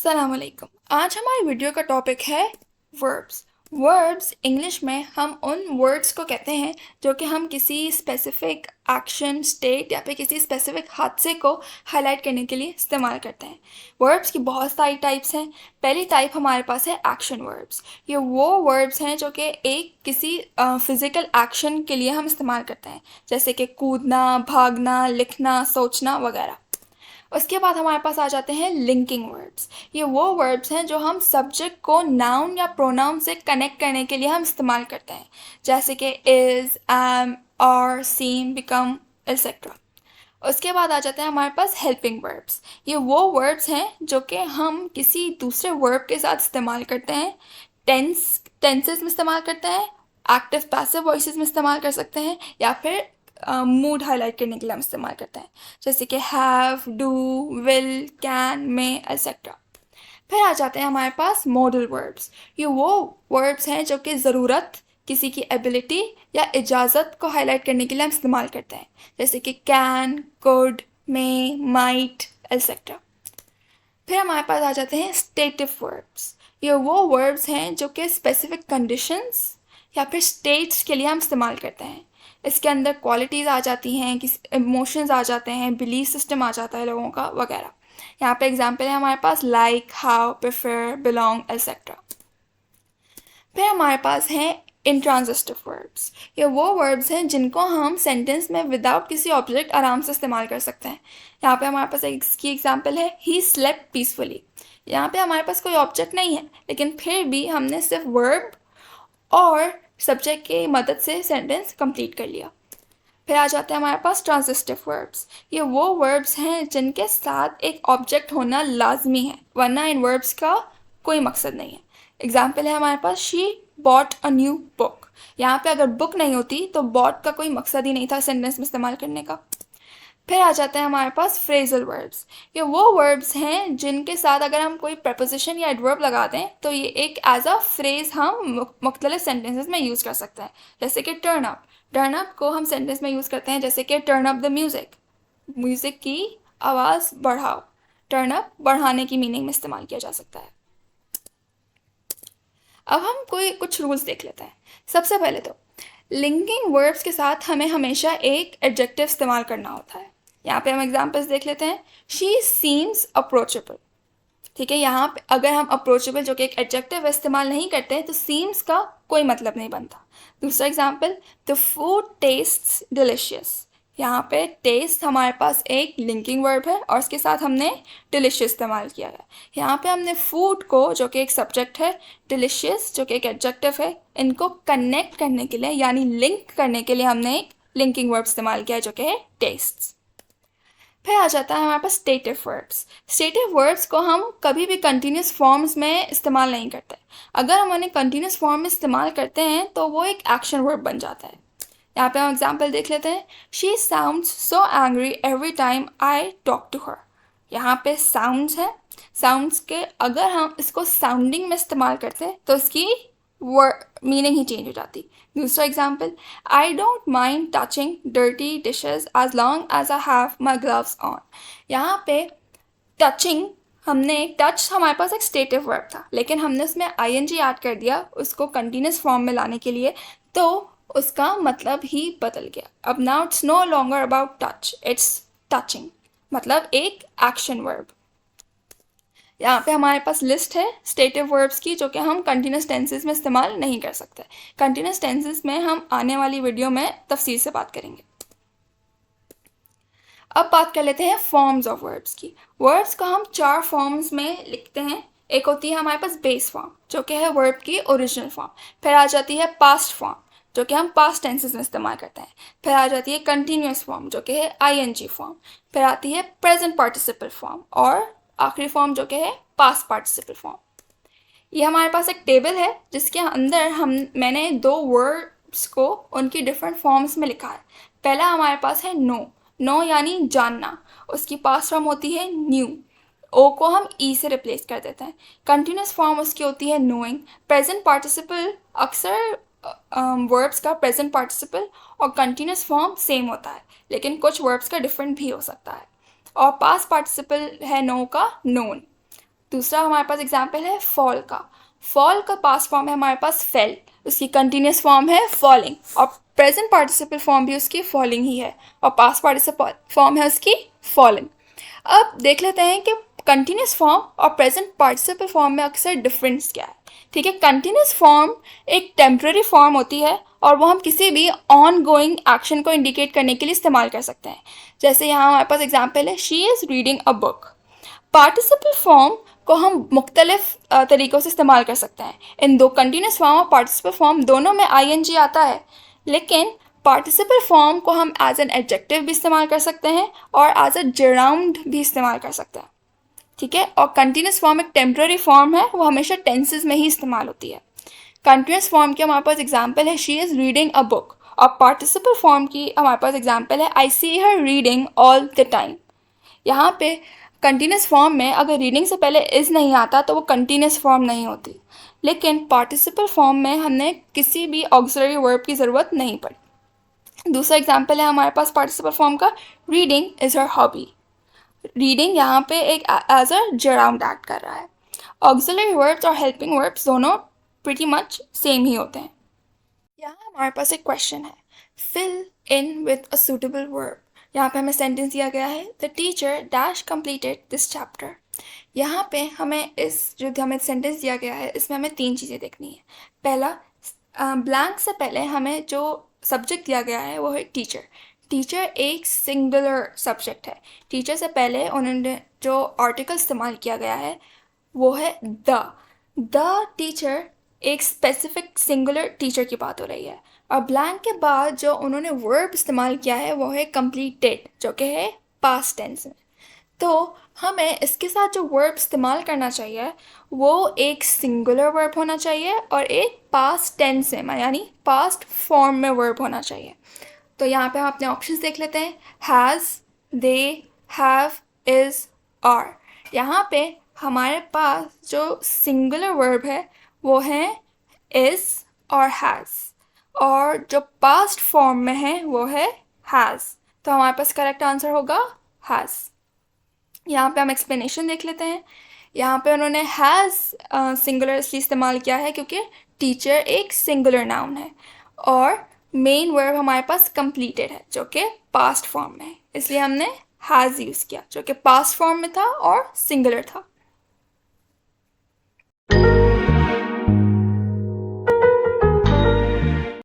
अस्सलाम वालेकुम। आज हमारी वीडियो का टॉपिक है वर्ब्स। वर्ब्स इंग्लिश में हम उन वर्ड्स को कहते हैं जो कि हम किसी स्पेसिफिक एक्शन, स्टेट या फिर किसी स्पेसिफिक हादसे को हाईलाइट करने के लिए इस्तेमाल करते हैं। वर्ब्स की बहुत सारी टाइप्स हैं। पहली टाइप हमारे पास है एक्शन वर्ब्स। ये वो वर्ब्स हैं जो कि एक किसी फिज़िकल एक्शन के लिए हम इस्तेमाल करते हैं, जैसे कि कूदना, भागना, लिखना, सोचना वगैरह। उसके बाद हमारे पास आ जाते हैं लिंकिंग वर्ब्स। ये वो वर्ब्स हैं जो हम सब्जेक्ट को नाउन या प्रोनाउन से कनेक्ट करने के लिए हम इस्तेमाल करते हैं, जैसे कि is, am, are, seem, become, etcetera. उसके बाद आ जाते हैं हमारे पास हेल्पिंग वर्ब्स। ये वो वर्ब्स हैं जो कि हम किसी दूसरे वर्ब के साथ इस्तेमाल करते हैं। टेंसेस में इस्तेमाल करते हैं, एक्टिव पैसिव वॉइसेस में इस्तेमाल कर सकते हैं, या फिर मूड हाईलाइट करने के लिए हम इस्तेमाल करते हैं, जैसे कि have, do, will, can, may, etcetera. फिर आ जाते हैं हमारे पास मॉडल वर्ब्स। ये वो वर्ब्स हैं जो कि ज़रूरत, किसी की एबिलिटी या इजाज़त को हाईलाइट करने के लिए हम इस्तेमाल करते हैं, जैसे कि can, could, may, might, etcetera. फिर हमारे पास आ जाते हैं स्टेटिव वर्ब्स। ये वो वर्ब्स हैं जो कि स्पेसिफिक कंडीशंस या फिर स्टेट्स के लिए हम इस्तेमाल करते हैं। इसके अंदर क्वालिटीज़ आ जाती हैं, किसी इमोशंस आ जाते हैं, बिलीफ सिस्टम आ जाता है लोगों का वगैरह। यहाँ पे एग्जांपल है हमारे पास like, how, prefer, belong, etcetera. फिर हमारे पास हैं इंट्रांजिटिव वर्ब्स। ये वो वर्ब्स हैं जिनको हम सेंटेंस में विदाउट किसी ऑब्जेक्ट आराम से इस्तेमाल कर सकते हैं। यहाँ पे हमारे पास एक इसकी एग्जांपल है ही स्लेप्ट पीसफुली। यहाँ पे हमारे पास कोई ऑब्जेक्ट नहीं है, लेकिन फिर भी हमने सिर्फ वर्ब और सब्जेक्ट की मदद से सेंटेंस कंप्लीट कर लिया। फिर आ जाते हैं हमारे पास ट्रांजिटिव वर्ब्स। ये वो वर्ब्स हैं जिनके साथ एक ऑब्जेक्ट होना लाजमी है, वरना इन वर्ब्स का कोई मकसद नहीं है। एग्जाम्पल है हमारे पास she bought a new book. यहाँ पे अगर बुक नहीं होती तो बॉट का कोई मकसद ही नहीं था सेंटेंस में इस्तेमाल करने का। फिर आ जाते हैं हमारे पास फ्रेजल वर्ब्स। ये वो वर्ब्स हैं जिनके साथ अगर हम कोई प्रपोजिशन या एडवर्ब लगा दें तो ये एक एज अ फ्रेज हम मुख्तलिफ सेंटेंसेस में यूज़ कर सकते हैं, जैसे कि टर्न अप। टर्न अप को हम सेंटेंस में यूज़ करते हैं जैसे कि turn up the music, music की आवाज़ बढ़ाओ। टर्न अप बढ़ाने की मीनिंग में इस्तेमाल किया जा सकता है। अब हम कुछ रूल्स देख लेते हैं। सबसे पहले तो लिंकिंग वर्ब्स के साथ हमें हमेशा एक एडजेक्टिव इस्तेमाल करना होता है। यहाँ पे हम एग्जांपल्स देख लेते हैं। She seems approachable. ठीक है, यहाँ पे अगर हम अप्रोचेबल जो कि एक एडजेक्टिव इस्तेमाल नहीं करते हैं तो सीम्स का कोई मतलब नहीं बनता। दूसरा example, the food tests delicious. यहाँ पे टेस्ट हमारे पास एक लिंकिंग वर्ब है और उसके साथ हमने डिलिशियस इस्तेमाल किया है। यहाँ पे हमने फूड को जो कि एक सब्जेक्ट है, डिलिशियस जो कि एक एडजेक्टिव है, इनको कनेक्ट करने के लिए यानी लिंक करने के लिए हमने एक लिंकिंग वर्ब इस्तेमाल किया है जो कि है टेस्ट्स। फिर आ जाता है हमारे पास स्टेटिव वर्ब्स। स्टेटिव वर्ब्स को हम कभी भी कंटिन्यूस फॉर्म्स में इस्तेमाल नहीं करते। अगर हम उन्हें कंटिन्यूस फॉर्म में इस्तेमाल करते हैं तो वो एक एक्शन वर्ब बन जाता है। यहाँ पे हम एग्जाम्पल देख लेते हैं। She sounds so angry every time I talk to her. यहाँ पे साउंड्स है, साउंड्स के अगर हम इसको साउंडिंग में इस्तेमाल करते हैं तो इसकी वर्ड मीनिंग ही चेंज हो जाती। दूसरा example, I don't mind touching dirty dishes as long as I have my gloves on. यहाँ पे टचिंग, हमने टच हमारे पास एक स्टेटिव वर्ब था, लेकिन हमने उसमें आईएनजी ऐड कर दिया उसको कंटिन्यूस फॉर्म में लाने के लिए, तो उसका मतलब ही बदल गया। अब now it's no longer about touch, it's touching, मतलब एक एक्शन वर्ब। यहाँ पे हमारे पास लिस्ट है स्टेटिव वर्ब्स की जो कि हम कंटिन्यूस टेंसेस में इस्तेमाल नहीं कर सकते। कंटिन्यूस टेंसेस में हम आने वाली वीडियो में तफसील से बात करेंगे। अब बात कर लेते हैं फॉर्म्स ऑफ वर्ब्स की। वर्ब्स को हम 4 फॉर्म्स में लिखते हैं। एक होती है हमारे पास बेस फॉर्म जो कि है वर्ब की ओरिजिनल फॉर्म। फिर आ जाती है पास्ट फॉर्म जो कि हम पास्ट टेंसेस में इस्तेमाल करते हैं। फिर आ जाती है कंटिन्यूस फॉर्म जो कि है आईएनजी फॉर्म। फिर आती है प्रेजेंट पार्टिसिपल फॉर्म और आखिरी फॉर्म जो कि है पास्ट पार्टिसिपल फॉर्म। ये हमारे पास एक टेबल है जिसके अंदर मैंने 2 वर्ड्स को उनकी डिफरेंट फॉर्म्स में लिखा है। पहला हमारे पास है नो। नो यानी जानना, उसकी पास्ट फॉर्म होती है न्यू। ओ को हम ई से रिप्लेस कर देते हैं। कंटिन्यूस फॉर्म उसकी होती है नोइंग। प्रेजेंट पार्टिसिपल, अक्सर वर्ब्स का प्रेजेंट पार्टिसिपल और कंटिन्यूस फॉर्म सेम होता है, लेकिन कुछ वर्ब्स का डिफरेंट भी हो सकता है। और पास्ट पार्टिसिपल है नो का नोन। दूसरा हमारे पास एग्जाम्पल है फॉल का। फॉल का पास्ट फॉर्म है हमारे पास फेल, उसकी कंटिन्यूस फॉर्म है फॉलिंग, और प्रेजेंट पार्टिसिपल फॉर्म भी उसकी फॉलिंग ही है, और पास्ट पार्टिसिपल फॉर्म है उसकी फॉलिंग। अब देख लेते हैं कि कंटिन्यूस फॉर्म और प्रेजेंट पार्टिसिपल फॉर्म में अक्सर डिफरेंस क्या है। ठीक है, कंटिन्यूस फॉर्म एक टेम्पररी फॉर्म होती है और वो हम किसी भी ऑन गोइंग एक्शन को इंडिकेट करने के लिए इस्तेमाल कर सकते हैं। जैसे यहाँ हमारे पास एग्जाम्पल है, she is reading a book. Participle form को हम मुख्तलिफ तरीक़ों से इस्तेमाल कर सकते हैं। इन दो कंटिन्यूस फॉर्म और पार्टिसिपल फॉर्म दोनों में आई आता है, लेकिन पार्टिसिपल फॉर्म को हम एज एन एडजेक्टिव भी इस्तेमाल कर सकते हैं और एज अ जराउंड भी इस्तेमाल कर सकते हैं। ठीक है, और कंटिन्यूस फॉर्म एक टेम्पररी फॉर्म है, वो हमेशा टेंसेस में ही इस्तेमाल होती है। कंटिन्यूस फॉर्म की हमारे पास एग्जाम्पल है, she is reading a book, और पार्टिसिपल फॉर्म की हमारे पास एग्जाम्पल है, आई सी हर रीडिंग ऑल द टाइम। यहाँ पे कंटिन्यूस फॉर्म में अगर रीडिंग से पहले इज़ नहीं आता तो वो कंटिन्यूस फॉर्म नहीं होती, लेकिन पार्टिसिपल फॉर्म में हमने किसी भी ऑक्सिलरी वर्ब की ज़रूरत नहीं पड़ी। दूसरा एग्जाम्पल है हमारे पास पार्टिसिपल फॉर्म का, reading is her hobby. Reading यहाँ पे एक एज अ जराउंड एक्ट कर रहा है। ऑक्सिलरी वर्ब्स और हेल्पिंग वर्ब्स दोनों प्रीटी मच सेम ही होते हैं। यहाँ हमारे पास एक क्वेश्चन है, fill in with a suitable verb. यहाँ पे हमें सेंटेंस दिया गया है, the teacher dash completed this chapter. यहाँ पे हमें हमें सेंटेंस दिया गया है इसमें हमें 3 चीज़ें देखनी है। पहला, ब्लैंक से पहले हमें जो सब्जेक्ट दिया गया है वो है टीचर। टीचर एक सिंगुलर सब्जेक्ट है। टीचर से पहले उन्होंने जो आर्टिकल इस्तेमाल किया गया है वो है द टीचर, एक स्पेसिफिक सिंगुलर टीचर की बात हो रही है। और ब्लैंक के बाद जो उन्होंने वर्ब इस्तेमाल किया है वो है कंप्लीटेड, जो कि है पास्ट टेंस में। तो हमें इसके साथ जो वर्ब इस्तेमाल करना चाहिए वो एक सिंगुलर वर्ब होना चाहिए और एक पास्ट टेंस में यानी पास्ट फॉर्म में वर्ब होना चाहिए। तो यहाँ पे हम अपने ऑप्शंस देख लेते हैं, has, they, have, is, are. यहाँ पे हमारे पास जो सिंगुलर वर्ब है वो है इज़ और हैज़, और जो पास्ट फॉर्म में है वो है हैज़। तो हमारे पास करेक्ट आंसर होगा हैज़। यहाँ पे हम एक्सप्लेनेशन देख लेते हैं। यहाँ पे उन्होंने हैज़ सिंगुलर इसलिए इस्तेमाल किया है क्योंकि टीचर एक सिंगुलर नाउन है, और मेन वर्ब हमारे पास कंप्लीटेड है जो कि पास्ट फॉर्म में है, इसलिए हमने हैज़ यूज़ किया जो कि पास्ट फॉर्म में था और सिंगुलर था।